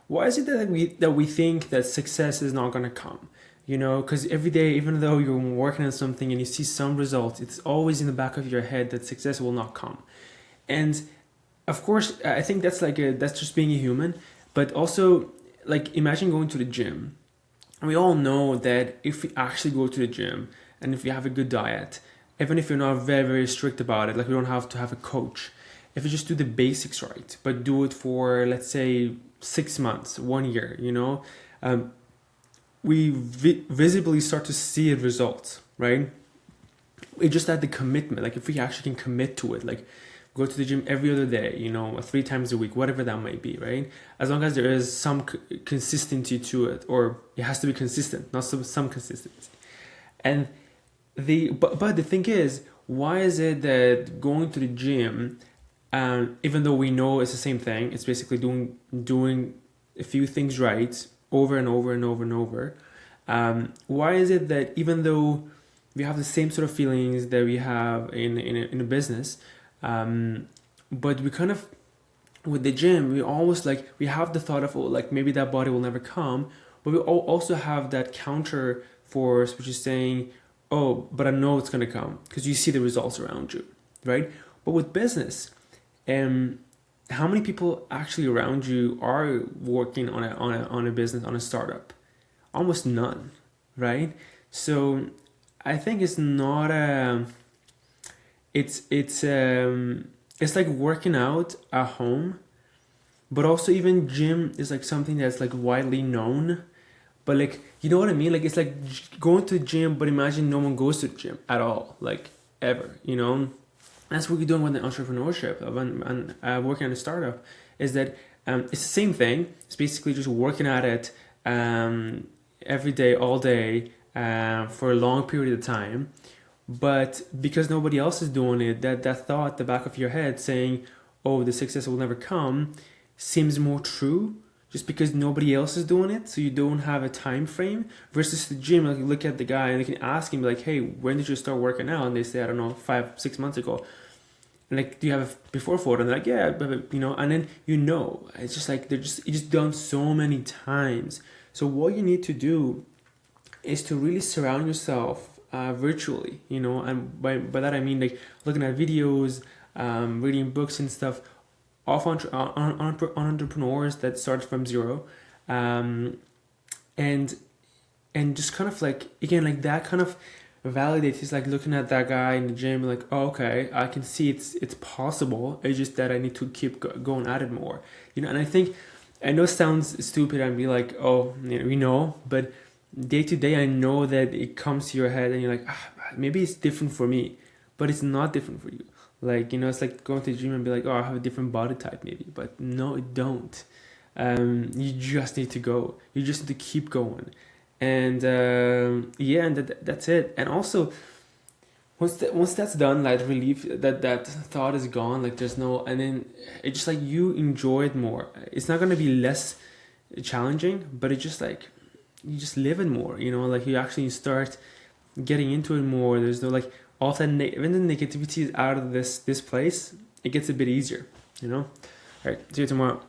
why is it that we think that success is not going to come? Because every day, even though you're working on something and you see some results, it's always in the back of your head that success will not come. And of course, I think that's just being a human. But also, like, imagine going to the gym. We all know that if we actually go to the gym and if you have a good diet, even if you're not very, very strict about it, like, we don't have to have a coach. If you just do the basics right, but do it for, let's say, 6 months, 1 year, we visibly start to see results, right? It's just that the commitment, like, if we actually can commit to it, like, go to the gym every other day, 3 times a week, whatever that might be, right? As long as there is some consistency to it, or it has to be consistent, not some consistency. And but the thing is, why is it that going to the gym, even though we know it's the same thing, it's basically doing a few things right over and over and over and over. Why is it that even though we have the same sort of feelings that we have in a business, but we kind of, with the gym, we almost, like, we have the thought of, oh, like, maybe that body will never come, but we also have that counter force which is saying, oh, but I know it's going to come because you see the results around you, right? But with business, how many people actually around you are working on a business, on a startup? Almost none, right? So I think it's not a it's like working out at home, but also even gym is like something that's like widely known, but, like, you know what I mean? Like, it's like going to the gym, but imagine no one goes to the gym at all, like, ever, That's what we're doing with the entrepreneurship and working on a startup, is that it's the same thing. It's basically just working at it every day, all day, for a long period of time. But because nobody else is doing it, that thought, the back of your head saying, oh, the success will never come, seems more true, just because nobody else is doing it, so you don't have a time frame. Versus the gym, like, you look at the guy and you can ask him, like, hey, when did you start working out? And they say, I don't know, 5-6 months ago. And, like, do you have a before photo? And they're like, yeah, but, and then, it's just like, it's just done so many times. So what you need to do is to really surround yourself virtually, and by that I mean, like, looking at videos, reading books and stuff of entrepreneurs that start from zero, and just kind of, like, again, like, that kind of validates. It's like looking at that guy in the gym, like, oh, okay, I can see it's possible. It's just that I need to keep going at it more, And I know it sounds stupid and be like, oh, but day to day, I know that it comes to your head and you're like, maybe it's different for me, but it's not different for you. Like, it's like going to the gym and be like, oh, I have a different body type maybe, but no, it don't. You just need to go. You just need to keep going. And and that's it. And also, once that's done, like, relief, that thought is gone, like, there's no, and then it's just like you enjoy it more. It's not going to be less challenging, but it's just like you just live it more, like, you actually start getting into it more. There's no, like, all that when the negativity is out of this place, it gets a bit easier. All right, see you tomorrow.